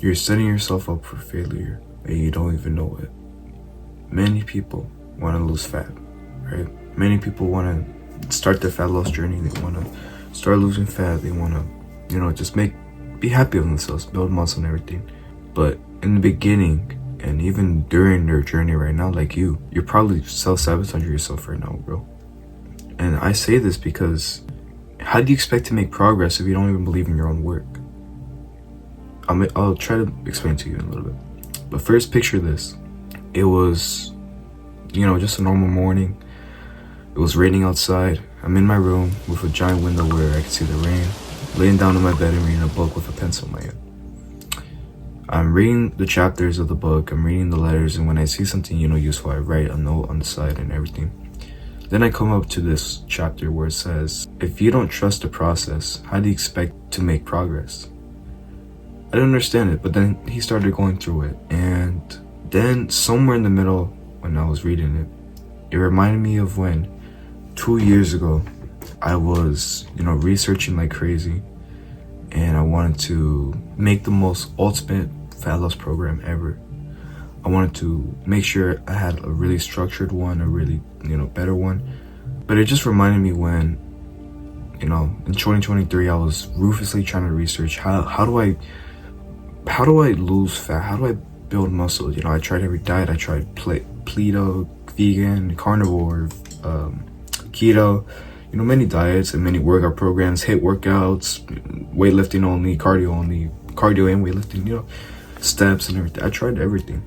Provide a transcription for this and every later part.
you're setting yourself up for failure and you don't even know it. Many people want to lose fat, right? Many people want to start their fat loss journey. They want to start losing fat. They want to, just be happy with themselves, build muscle and everything. But in the beginning, and even during their journey right now, like you're probably self-sabotaging yourself right now, bro. And I say this because how do you expect to make progress if you don't even believe in your own work? I'll try to explain to you in a little bit. But first, picture this. It was, just a normal morning. It was raining outside. I'm in my room with a giant window where I can see the rain, laying down on my bed and reading a book with a pencil in my hand. I'm reading the chapters of the book, I'm reading the letters, and when I see something, useful, I write a note on the side and everything. Then I come up to this chapter where it says, if you don't trust the process, how do you expect to make progress? I didn't understand it, but then he started going through it. And then somewhere in the middle, when I was reading it, it reminded me of when 2 years ago, I was, researching like crazy. And I wanted to make the most ultimate fat loss program ever. I wanted to make sure I had a really structured one, a really, better one. But it just reminded me when, in 2023, I was ruthlessly trying to research how do I lose fat? How do I build muscle? I tried every diet. I tried paleo, vegan, carnivore, keto, many diets and many workout programs, HIIT workouts, weightlifting only, cardio and weightlifting, steps and everything. I tried everything.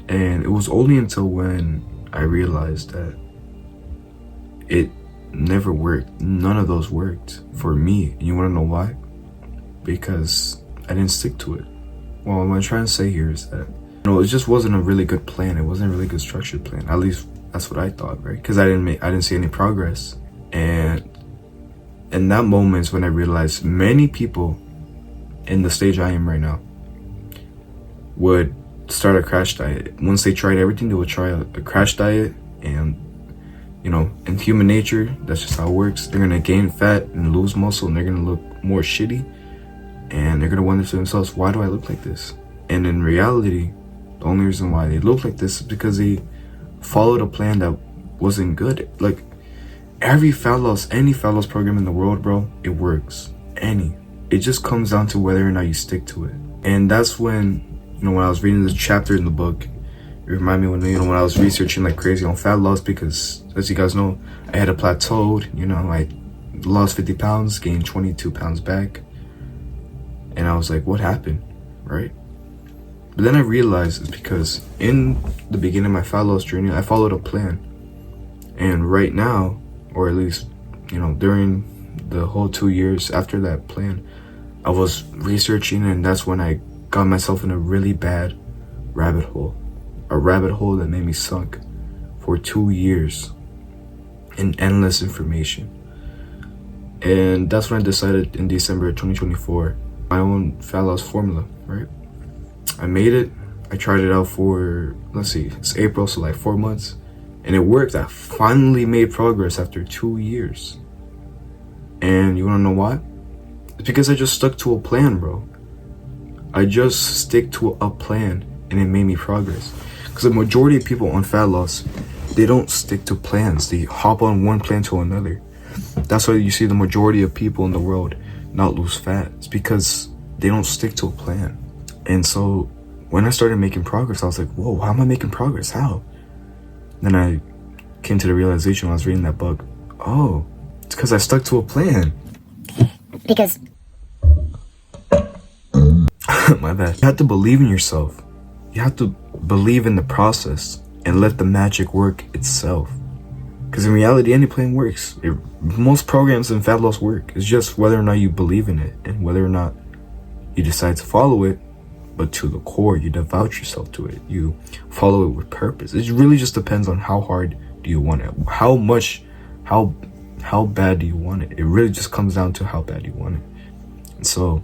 And it was only until when I realized that it never worked. None of those worked for me. And you want to know why? Because I didn't stick to it. Well, what I'm trying to say here is that, it just wasn't a really good plan. It wasn't a really good structured plan. At least that's what I thought, right? Because I didn't see any progress. And in that moment is when I realized many people in the stage I am right now would start a crash diet. Once they tried everything, they would try a crash diet. And, in human nature, that's just how it works. They're going to gain fat and lose muscle, and they're going to look more shitty. And they're going to wonder to themselves, why do I look like this? And in reality, the only reason why they look like this is because they followed a plan that wasn't good. Like, any fat loss program in the world, bro, it works. It just comes down to whether or not you stick to it. And that's when, when I was reading the chapter in the book, it reminded me when I was researching like crazy on fat loss, because as you guys know, I had plateaued, I lost 50 pounds, gained 22 pounds back. And I was like, what happened, right? But then I realized it's because in the beginning of my fat loss journey, I followed a plan. And right now, or at least, during the whole 2 years after that plan, I was researching, and that's when I got myself in a really bad rabbit hole. A rabbit hole that made me sunk for 2 years in endless information. And that's when I decided in December of 2024, my own fat loss formula, right? I made it. I tried it out for, it's April, so like 4 months. And it worked. I finally made progress after 2 years. And you wanna know why? It's because I just stuck to a plan, bro. I just stick to a plan and it made me progress. Because the majority of people on fat loss, they don't stick to plans. They hop on one plan to another. That's why you see the majority of people in the world not lose fat. It's because they don't stick to a plan. And so when I started making progress, I was like, whoa, how am I making progress? How? Then I came to the realization when I was reading that book, oh, it's because I stuck to a plan. Because my bad. You have to believe in yourself. You have to believe in the process and let the magic work itself. Because in reality, any plan works. Most programs in fat loss work. It's just whether or not you believe in it and whether or not you decide to follow it, but to the core, you devote yourself to it. You follow it with purpose. It really just depends on how hard do you want it. How bad do you want it? It really just comes down to how bad you want it. And so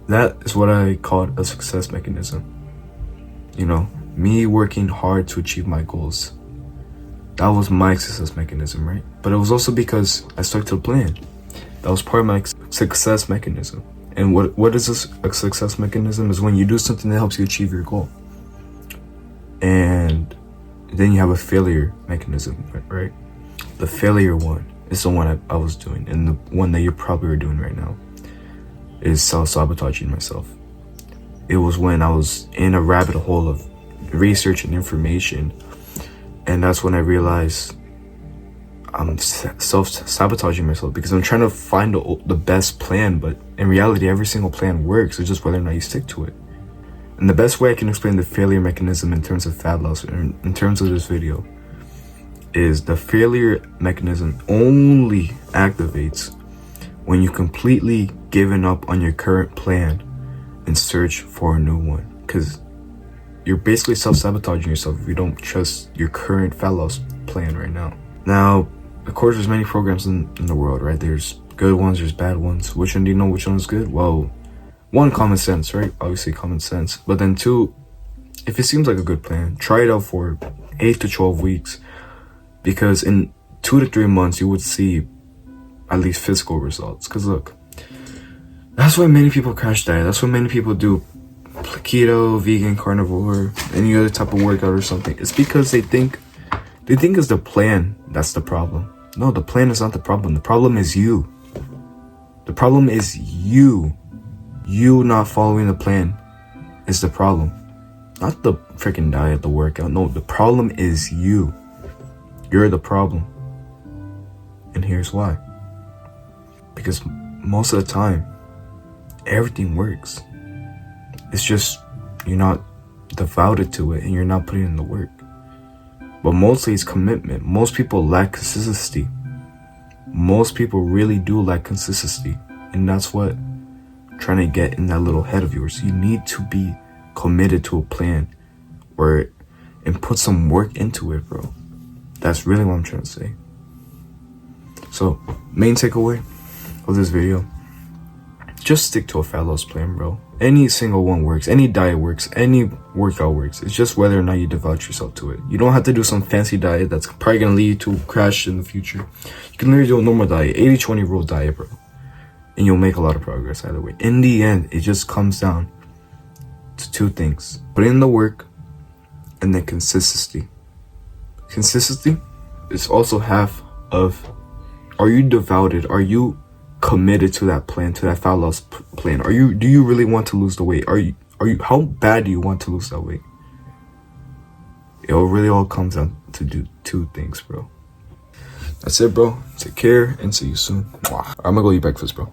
that is what I call a success mechanism. Me working hard to achieve my goals. That was my success mechanism, right? But it was also because I stuck to the plan. That was part of my success mechanism. And what is a success mechanism? Is when you do something that helps you achieve your goal. And then you have a failure mechanism, right? The failure one is the one I was doing, and the one that you're probably doing right now is self-sabotaging myself. It was when I was in a rabbit hole of research and information, and that's when I realized I'm self-sabotaging myself because I'm trying to find the best plan, but in reality, every single plan works. It's just whether or not you stick to it. And the best way I can explain the failure mechanism in terms of fat loss, in terms of this video, is the failure mechanism only activates when you completely given up on your current plan and search for a new one. Because you're basically self-sabotaging yourself if you don't trust your current fat loss plan right now. Now, of course, there's many programs in the world, right? There's good ones, there's bad ones. Which one do you know which one is good? Well, one, common sense, right? Obviously common sense. But then two, if it seems like a good plan, try it out for 8 to 12 weeks. Because in 2 to 3 months, you would see at least physical results. Because look, that's why many people crash diet. That's why many people do keto, vegan, carnivore, any other type of workout or something. It's because they think it's the plan that's the problem. No, the plan is not the problem. The problem is you. The problem is you. You not following the plan is the problem. Not the freaking diet, the workout. No, the problem is you. You're the problem. And here's why. Because most of the time, everything works. It's just you're not devoted to it and you're not putting in the work. But mostly it's commitment. Most people lack consistency. Most people really do lack consistency. And that's what trying to get in that little head of yours. You need to be committed to a plan and put some work into it, bro. That's really what I'm trying to say. So, main takeaway of this video, just stick to a fat loss plan, bro. Any single one works. Any diet works. Any workout works. It's just whether or not you devote yourself to it. You don't have to do some fancy diet that's probably going to lead to a crash in the future. You can literally do a normal diet, 80-20 rule diet, bro. And you'll make a lot of progress either way. In the end, it just comes down to 2 things. Put in the work and then consistency. Consistency is also half of, are you devoted? Are you committed to that plan, to that fat loss plan? Do you really want to lose the weight? How bad do you want to lose that weight? It really all comes down to do 2 things, bro. That's it, bro. Take care and see you soon. I'm gonna go eat breakfast, bro.